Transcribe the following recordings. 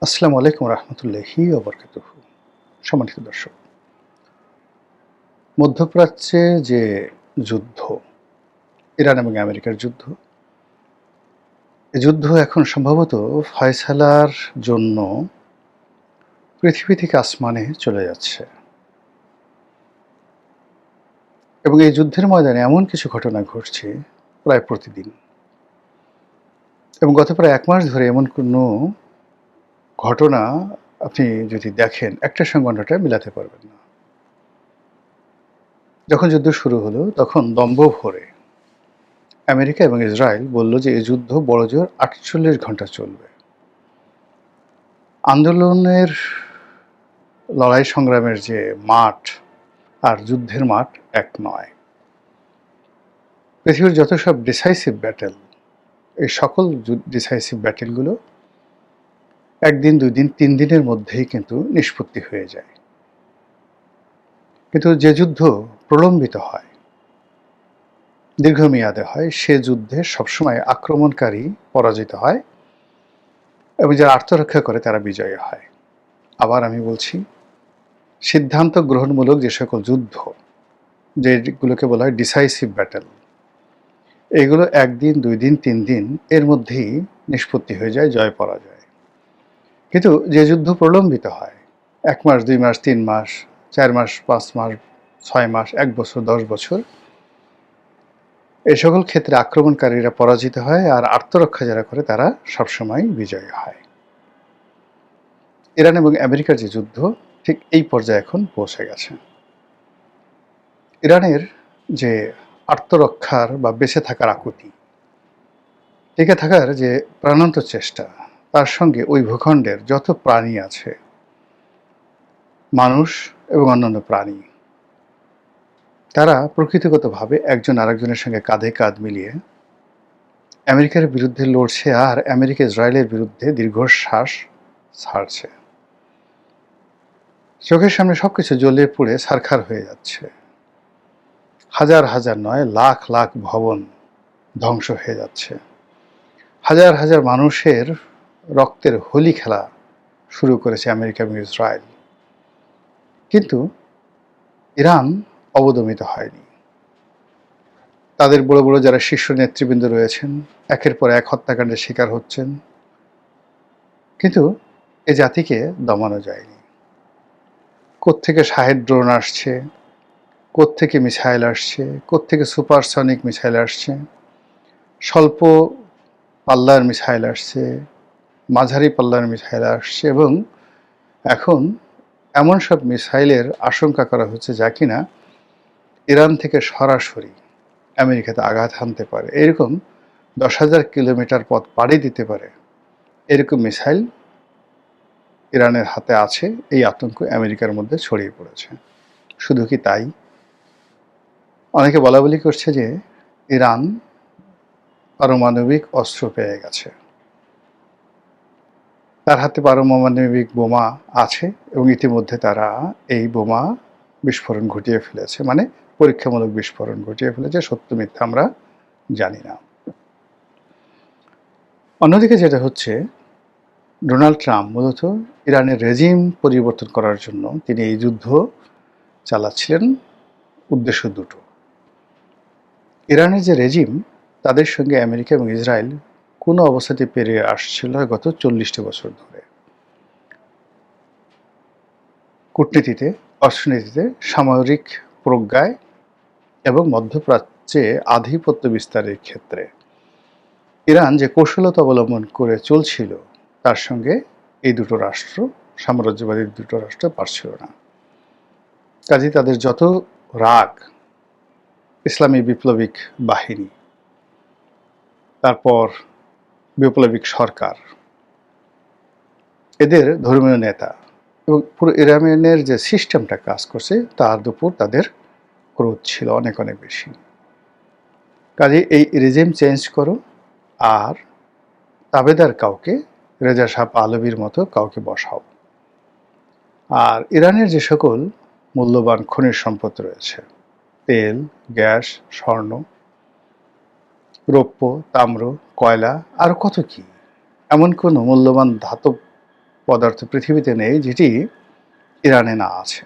আসসালামু আলাইকুম রহমতুল্লাহি ওয়া বারাকাতুহু। সম্মানিত দর্শক, মধ্যপ্রাচ্যে যে যুদ্ধ, ইরান এবং আমেরিকার যুদ্ধ, এই যুদ্ধ এখন সম্ভবত ফয়সালার জন্য পৃথিবী থেকে আসমানে চলে যাচ্ছে। এবং এই যুদ্ধের ময়দানে এমন কিছু ঘটনা ঘটছে প্রায় প্রতিদিন। এবং গত প্রায় ১ মাস ধরে এমন কোনো ঘটনা আপনি যদি দেখেন, একটার সঙ্গে অন্যটা মিলাতে পারবেন না। যখন যুদ্ধ শুরু হলো তখন দম্ভ ভরে আমেরিকা এবং ইসরায়েল বলল যে এই যুদ্ধ বড়জোর ৪৮ ঘন্টা চলবে। আন্দোলনের লড়াই সংগ্রামের যে মাঠ আর যুদ্ধের মাঠ এক নয়। পৃথিবীর যত সব ডিসাইসিভ ব্যাটেল, এই সকল ডিসাইসিভ ব্যাটেলগুলো ১ দিন, ২ দিন, ৩ দিনের মধ্যেই কিন্তু নিষ্পত্তি হয়ে যায়। কিন্তু যে যুদ্ধ প্রলম্বিত হয়, দীর্ঘমেয়াদে হয়, সে যুদ্ধে সবসময় আক্রমণকারী পরাজিত হয় এবং যারা আত্মরক্ষা করে তারা বিজয়ী হয়। আবার আমি বলছি, সিদ্ধান্ত গ্রহণমূলক যে সকল যুদ্ধ, যেগুলোকে বলা হয় ডিসাইসিভ ব্যাটেল, এগুলো ১ দিন, ২ দিন, ৩ দিন এর মধ্যেই নিষ্পত্তি হয়ে যায়, জয় পরাজয়। কিন্তু যে যুদ্ধ প্রলম্বিত হয় ১ মাস, ২ মাস, ৩ মাস, ৪ মাস, ৫ মাস, ৬ মাস, ১ বছর, ১০ বছর, এই সকল ক্ষেত্রে আক্রমণকারীরা পরাজিত হয় আর আত্মরক্ষা যারা করে তারা সবসময় বিজয়ী হয়। ইরান এবং আমেরিকার যে যুদ্ধ ঠিক এই পর্যায়ে এখন পৌঁছে গেছে। ইরানের যে আত্মরক্ষার বা বেঁচে থাকার আকুতি, টিকে থাকার যে প্রাণান্ত চেষ্টা, তার সঙ্গে ওই ভূখণ্ডের যত প্রাণী আছে, মানুষ এবং অন্যান্য প্রাণী, তারা প্রকৃতিগতভাবে একজন আরেকজনের সঙ্গে কাঁধে কাঁধ মিলিয়ে আমেরিকার বিরুদ্ধে লড়ছে আর আমেরিকা ইসরায়েলের বিরুদ্ধে দীর্ঘশ্বাস ছাড়ছে। চোখের সামনে সবকিছু জ্বলে পুড়ে ছারখার হয়ে যাচ্ছে। হাজার হাজার নয়, লাখ লাখ ভবন ধ্বংস হয়ে যাচ্ছে। হাজার হাজার মানুষের রক্তের হোলি খেলা শুরু করেছে আমেরিকা এবং ইসরায়েল। কিন্তু ইরান অবদমিত হয়নি। তাদের বড় বড় যারা শীর্ষ নেতৃবৃন্দ রয়েছেন একের পর এক হত্যাকাণ্ডের শিকার হচ্ছেন, কিন্তু এ জাতিকে দমানো যায়নি। কোত্থেকে শাহেদ ড্রোন আসছে, কোত্থেকে মিসাইল আসছে, কোত্থেকে সুপারসনিক মিসাইল আসছে, স্বল্প পাল্লার মিসাইল আসছে, মাঝারি পাল্লার মিসাইল আসছে এবং এখন এমন সব মিসাইলের আশঙ্কা করা হচ্ছে যা কিনা ইরান থেকে সরাসরি আমেরিকাতে আঘাত হানতে পারে। এরকম ১০,০০০ কিলোমিটার পথ পাড়ি দিতে পারে এরকম মিসাইল ইরানের হাতে আছে। এই আতঙ্ক আমেরিকার মধ্যে ছড়িয়ে পড়েছে। শুধু কি তাই, অনেকে বলাবলি করছে যে ইরান পারমাণবিক অস্ত্র পেয়ে গেছে, তার হাতে পারমাণবিক বোমা আছে এবং ইতিমধ্যে তারা এই বোমা বিস্ফোরণ ঘটিয়ে ফেলেছে, মানে পরীক্ষামূলক বিস্ফোরণ ঘটিয়ে ফেলেছে। সত্য মিথ্যা আমরা জানি না। অন্যদিকে যেটা হচ্ছে, ডোনাল্ড ট্রাম্প মূলত ইরানের রেজিম পরিবর্তন করার জন্য তিনি এই যুদ্ধ চালাচ্ছিলেন। উদ্দেশ্য দুটো। ইরানের যে রেজিম, তাদের সঙ্গে আমেরিকা এবং ইসরায়েল কোনো অবস্থাতে পেরিয়ে আসছিল গত ৪০টি বছর ধরে। কূটনীতিতে, অর্থনীতিতে, সামরিক প্রজ্ঞায় এবং মধ্যপ্রাচ্যে আধিপত্য বিস্তারের ক্ষেত্রে ইরান যে কৌশলতা অবলম্বন করে চলছিল, তার সঙ্গে এই দুটো রাষ্ট্র, সাম্রাজ্যবাদী দুটো রাষ্ট্র পারছিল না। কাজেই তাদের যত রাগ ইসলামী বিপ্লবিক বাহিনী, তারপর বিপ্লবিক সরকার, এদের ধর্মীয় নেতা এবং পুরো ইরানের যে সিস্টেমটা কাজ করছে তার উপর তাদের ক্রোধ ছিল অনেক অনেক বেশি। কাজে এই রেজিম চেঞ্জ করো আর তাবেদার কাউকে, রেজা শাহ পাহলভীর মতো কাউকে বসাও। আর ইরানের যে সকল মূল্যবান খনিজ সম্পদ রয়েছে, তেল, গ্যাস, স্বর্ণ, রৌপ্য, তাম্র, কয়লা, আর কত কি, এমন কোনো মূল্যবান ধাতব পদার্থ পৃথিবীতে নেই যেটি ইরানে না আছে।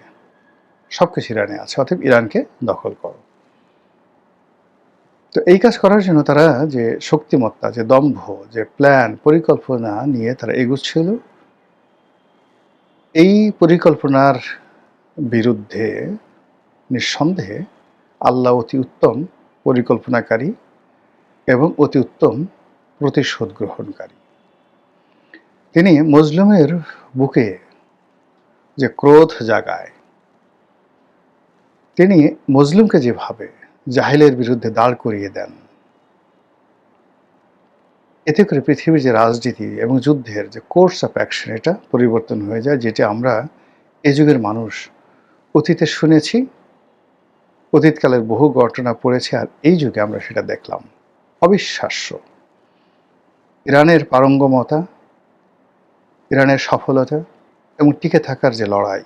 সব কিছু ইরানে আছে, অতএব ইরানকে দখল করো। তো এই কাজ করার জন্য তারা যে শক্তিমত্তা, যে দম্ভ, যে প্ল্যান, পরিকল্পনা নিয়ে তারা এগুচ্ছিল, এই পরিকল্পনার বিরুদ্ধে নিঃসন্দেহে আল্লাহ অতি উত্তম পরিকল্পনাকারী এবং অতি উত্তম প্রতিশোধ গ্রহণকারী। তিনি মজলুমের বুকে যে ক্রোধ জাগায়, তিনি মজলুমকে যেভাবে জাহিলের বিরুদ্ধে দাঁড় করিয়ে দেন, এতে করে পৃথিবীর যে রাজনীতি এবং যুদ্ধের যে কোর্স অফ অ্যাকশন, এটা পরিবর্তন হয়ে যায়, যেটা আমরা এ যুগের মানুষ অতীতে শুনেছি, অতীতকালের বহু ঘটনা পড়েছি, আর এই যুগে আমরা সেটা দেখলাম। অবিশ্বাস্য ইরানের পারঙ্গমতা, ইরানের সফলতা এবং টিকে থাকার যে লড়াই,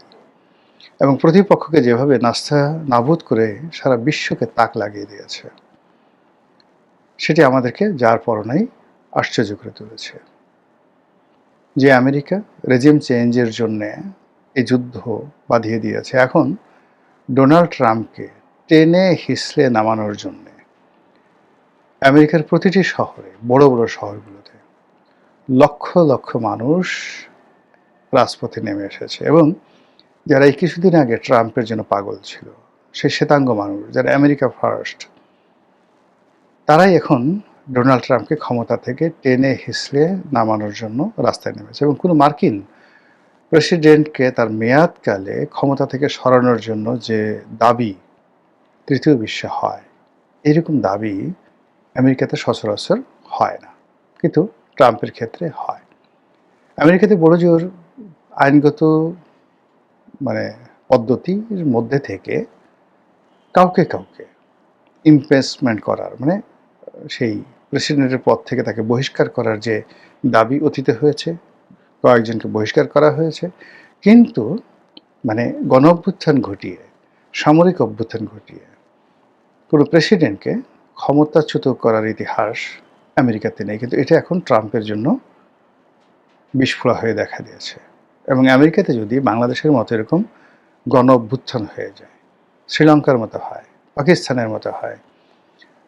এবং প্রতিপক্ষকে যেভাবে নাস্তা নাবুদ করে সারা বিশ্বকে তাক লাগিয়ে দিয়েছে, সেটি আমাদেরকে যার পরনাই আশ্চর্য করে তুলেছে। যে আমেরিকা রেজিম চেঞ্জের জন্যে এই যুদ্ধ বাঁধিয়ে দিয়েছে, এখন ডোনাল্ড ট্রাম্পকে টেনে হিসড়ে নামানোর জন্যে আমেরিকার প্রতিটি শহরে, বড় বড় শহরগুলোতে লক্ষ লক্ষ মানুষ রাজপথে নেমে এসেছে। এবং যারা এই কিছুদিন আগে ট্রাম্পের জন্য পাগল ছিল, সেই শ্বেতাঙ্গ মানুষ যারা আমেরিকা ফার্স্ট, তারাই এখন ডোনাল্ড ট্রাম্পকে ক্ষমতা থেকে টেনে হিসড়ে নামানোর জন্য রাস্তায় নেমেছে। এবং কোনো মার্কিন প্রেসিডেন্টকে তার মেয়াদকালে ক্ষমতা থেকে সরানোর জন্য যে দাবি তৃতীয় বিশ্বে হয়, এরকম দাবি আমেরিকাতে সচরাচর হয় না, কিন্তু ট্রাম্পের ক্ষেত্রে হয়। আমেরিকাতে বড় জোর আইনগত পদ্ধতির মধ্যে থেকে কাউকে কাউকে ইমপিচমেন্ট করার, সেই প্রেসিডেন্টের পদ থেকে তাকে বহিষ্কার করার যে দাবি অতীতে হয়েছে, কয়েকজনকে বহিষ্কার করা হয়েছে, কিন্তু গণ অভ্যুত্থান ঘটিয়ে, সামরিক অভ্যুত্থান ঘটিয়ে কোনো প্রেসিডেন্টকে ক্ষমতাচ্যুত করার ইতিহাস আমেরিকাতে নেই। কিন্তু এটা এখন ট্রাম্পের জন্য বিস্ফোরা হয়ে দেখা দিয়েছে। এবং আমেরিকাতে যদি বাংলাদেশের মতো এরকম গণ অভ্যুত্থান হয়ে যায়, শ্রীলঙ্কার মতো হয়, পাকিস্তানের মতো হয়,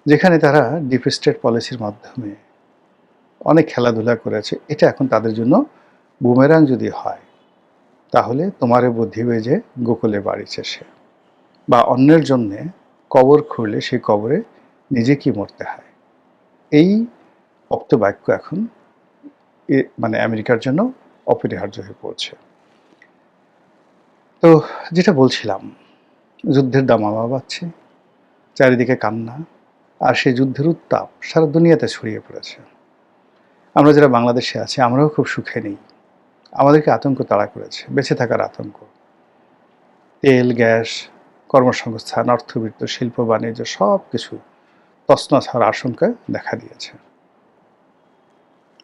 যেখানে তারা ডিপ স্টেট পলিসির মাধ্যমে অনেক খেলাধুলা করেছে, এটা এখন তাদের জন্য বুমেরাং যদি হয়, তাহলে তোমারে বুদ্ধি বেজে গোকুলে বাড়িছে সে, বা অন্যের জন্যে কবর খুঁড়লে সেই কবরে নিজেকেই মরতে হয়। এই অপ্তবাক্য এখন আমেরিকার জন্য অপরিহার্য হয়ে পড়ছে। তো যেটা বলছিলাম, যুদ্ধের দামামা বাজছে, চারিদিকে কান্না, আর সেই যুদ্ধের উত্তাপ সারা দুনিয়াতে ছড়িয়ে পড়েছে। আমরা যারা বাংলাদেশে আছি, আমরাও খুব সুখে নেই। আমাদেরকে আতঙ্ক তাড়া করেছে, বেঁচে থাকার আতঙ্ক। তেল, গ্যাস, কর্মসংস্থান, অর্থবিত্ত, শিল্প, বাণিজ্য সব কিছু তছনছ হওয়ার আশঙ্কা দেখা দিয়েছে।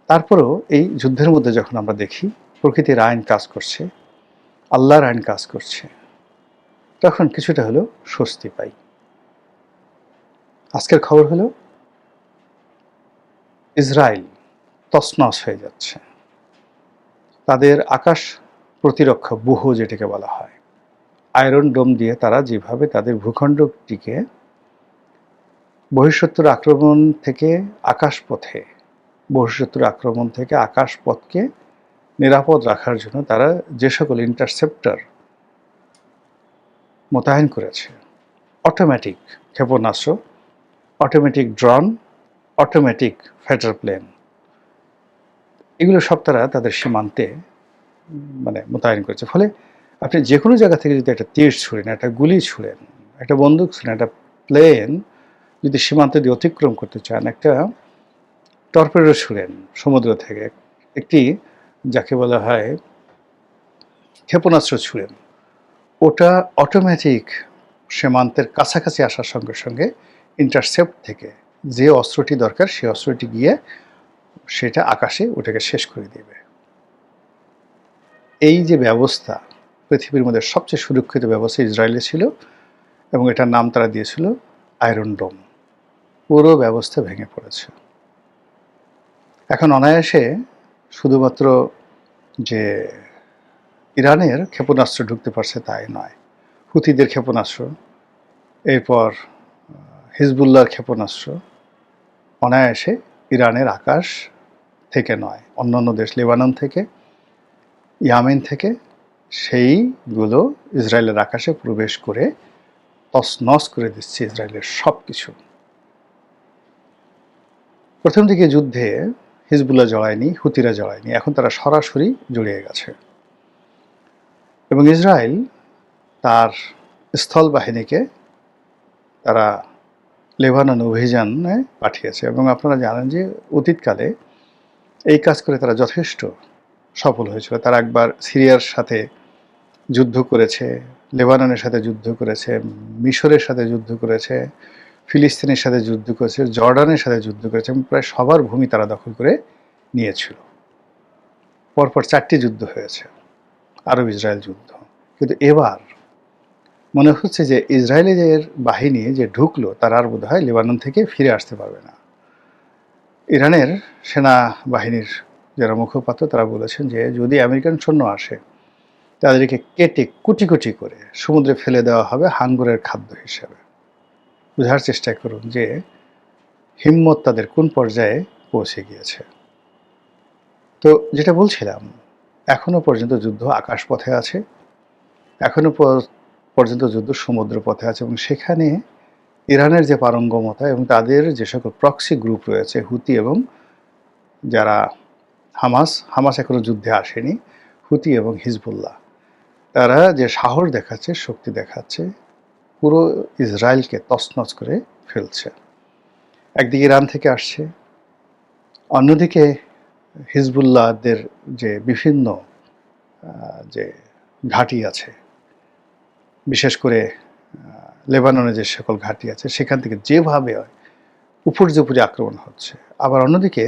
তারপরেও এই যুদ্ধের মধ্যে যখন আমরা দেখি প্রকৃতির আইন কাজ করছে, আল্লাহর আইন কাজ করছে, তখন কিছুটা হলেও স্বস্তি পাই। আজকের খবর হলো ইসরায়েল তছনছ হয়ে যাচ্ছে। তাদের আকাশ প্রতিরক্ষা ব্যুহ, যেটাকে বলা হয়, আয়রন ডোম দিয়ে তারা যেভাবে তাদের ভূখণ্ডটিকে বহিঃশত্রুর আক্রমণ থেকে আকাশপথে, বহিঃশত্রুর আক্রমণ থেকে আকাশপথকে নিরাপদ রাখার জন্য তারা যে সকল ইন্টারসেপ্টর মোতায়েন করেছে, অটোমেটিক ক্ষেপণাস্ত্র, automatic drone, automatic fighter plane, এগুলো সব তারা তাদের সীমান্তে মোতায়েন করেছে। ফলে আপনি যে কোনো জায়গা থেকে যদি একটা তীর ছুঁড়েন, একটা গুলি ছুঁড়েন, একটা বন্দুক ছুঁড়েন, একটা প্লেন যদি সীমান্ত দিয়ে অতিক্রম করতে চান, একটা টর্পেডো ছুঁড়েন সমুদ্র থেকে, একটি যাকে বলা হয় ক্ষেপণাস্ত্র ছুঁড়েন, ওটা অটোমেটিক সীমান্তের কাছাকাছি আসার সঙ্গে সঙ্গে ইন্টারসেপ্ট থেকে যে অস্ত্রটি দরকার সেই অস্ত্রটি গিয়ে সেটা আকাশে ওটাকে শেষ করে দেবে। এই যে ব্যবস্থা, পৃথিবীর মধ্যে সবচেয়ে সুরক্ষিত ব্যবস্থা ইসরায়েলে ছিল, এবং এটার নাম তারা দিয়েছিল আয়রন ডোম। পুরো ব্যবস্থা ভেঙে পড়েছে। এখন অনায়াসে শুধুমাত্র যে ইরানের ক্ষেপণাস্ত্র ঢুকতে পারছে তাই নয়, হুতিদের ক্ষেপণাস্ত্র, এরপর হিজবুল্লাহর ক্ষেপণাস্ত্র অনায়াসে ইরানের আকাশ থেকে নয়, অন্যান্য দেশ লেবানন থেকে, ইয়ামেন থেকে সেইগুলো ইসরায়েলের আকাশে প্রবেশ করে তছনছ করে দিচ্ছে ইসরায়েলের সব কিছু। প্রথম দিকে যুদ্ধে হিজবুল্লাহ জড়ায়নি, হুতিরা জড়ায়নি, এখন তারা সরাসরি জড়িয়ে গেছে এবং ইসরায়েল তার স্থল বাহিনীকে তারা লেবানন অভিযানে পাঠিয়েছে এবং আপনারা জানেন যে অতীতকালে এই কাজ করে তারা যথেষ্ট সফল হয়েছিল। তারা একবার সিরিয়ার সাথে যুদ্ধ করেছে, লেবাননের সাথে যুদ্ধ করেছে, মিশরের সাথে যুদ্ধ করেছে, ফিলিস্তিনের সাথে যুদ্ধ করেছে, জর্ডানের সাথে যুদ্ধ করেছে এবং প্রায় সবার ভূমি তারা দখল করে নিয়েছিল। পরপর 4টি যুদ্ধ হয়েছে, আরব ইসরায়েল যুদ্ধ। কিন্তু এবার মনে হচ্ছে যে ইসরায়েলের বাহিনী যে ঢুকলো তারা আর বোধ হয় লেবানন থেকে ফিরে আসতে পারবে না। ইরানের সেনাবাহিনীর যারা মুখপাত্র তারা বলেছেন যে যদি আমেরিকান সৈন্য আসে তাদেরকে কেটে কুটি কুটি করে সমুদ্রে ফেলে দেওয়া হবে হাঙ্গরের খাদ্য হিসেবে। বোঝার চেষ্টা করুন যে হিম্মত তাদের কোন পর্যায়ে পৌঁছে গিয়েছে। তো যেটা বলছিলাম, এখনো পর্যন্ত যুদ্ধ আকাশপথে আছে, এখনো পর্যন্ত যুদ্ধ সমুদ্র পথে আছে এবং সেখানে ইরানের যে পারঙ্গমতা এবং তাদের যে সকল প্রক্সি গ্রুপ রয়েছে, হুতি এবং যারা হামাস এখনো যুদ্ধে আসেনি, হুতি এবং হিজবুল্লাহ, তারা যে সাহস দেখাচ্ছে, শক্তি দেখাচ্ছে, পুরো ইসরায়েলকে তছনছ করে ফেলছে। একদিকে ইরান থেকে আসছে, অন্যদিকে হিজবুল্লাহদের যে বিভিন্ন যে ঘাঁটি আছে, বিশেষ করে লেবাননে যে সকল ঘাঁটি আছে সেখান থেকে যেভাবে উপর্যুপরি আক্রমণ হচ্ছে, আবার অন্যদিকে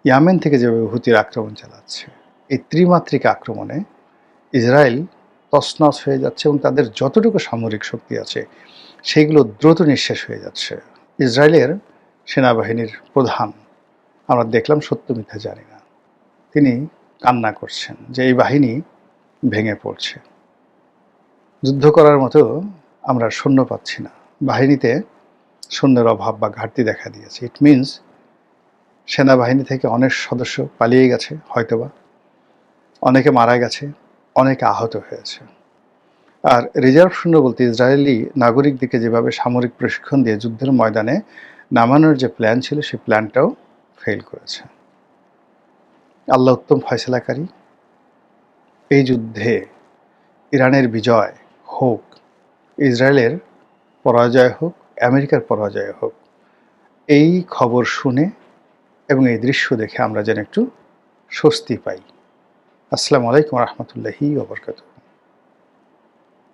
ইয়ামেন থেকে যেভাবে হুতির আক্রমণ চালাচ্ছে, এই ত্রিমাত্রিক আক্রমণে ইসরায়েল তছনছ হয়ে যাচ্ছে এবং তাদের যতটুকু সামরিক শক্তি আছে সেইগুলো দ্রুত নিঃশেষ হয়ে যাচ্ছে। ইসরায়েলের সেনাবাহিনীর প্রধান আমরা দেখলাম, সত্য মিথ্যা জানি না, তিনি কান্না করছেন যে এই বাহিনী ভেঙে পড়ছে, যুদ্ধ করার মতো আমরা সৈন্য পাচ্ছি না, বাহিনীতে সৈন্যের অভাব বা ঘাটতি দেখা দিয়েছে। ইট মিনস সেনাবাহিনী থেকে অনেক সদস্য পালিয়ে গেছে, হয়তোবা অনেকে মারা গেছে, অনেকে আহত হয়েছে। আর রিজার্ভ সৈন্য বলতে ইসরায়েলি নাগরিকদেরকে যেভাবে সামরিক প্রশিক্ষণ দিয়ে যুদ্ধের ময়দানে নামানোর যে প্ল্যান ছিল সেই প্ল্যানটাও ফেল করেছে। আল্লাহ উত্তম ফয়সালাকারী। এই যুদ্ধে ইরানের বিজয় হোক, ইসরায়েলের পরাজয় হোক, আমেরিকার পরাজয় হোক, এই খবর শুনে এবং এই দৃশ্য দেখে আমরা যেন একটু স্বস্তি পাই। আসসালামু আলাইকুম রহমতুল্লাহি ওয়া বারাকাতুহু।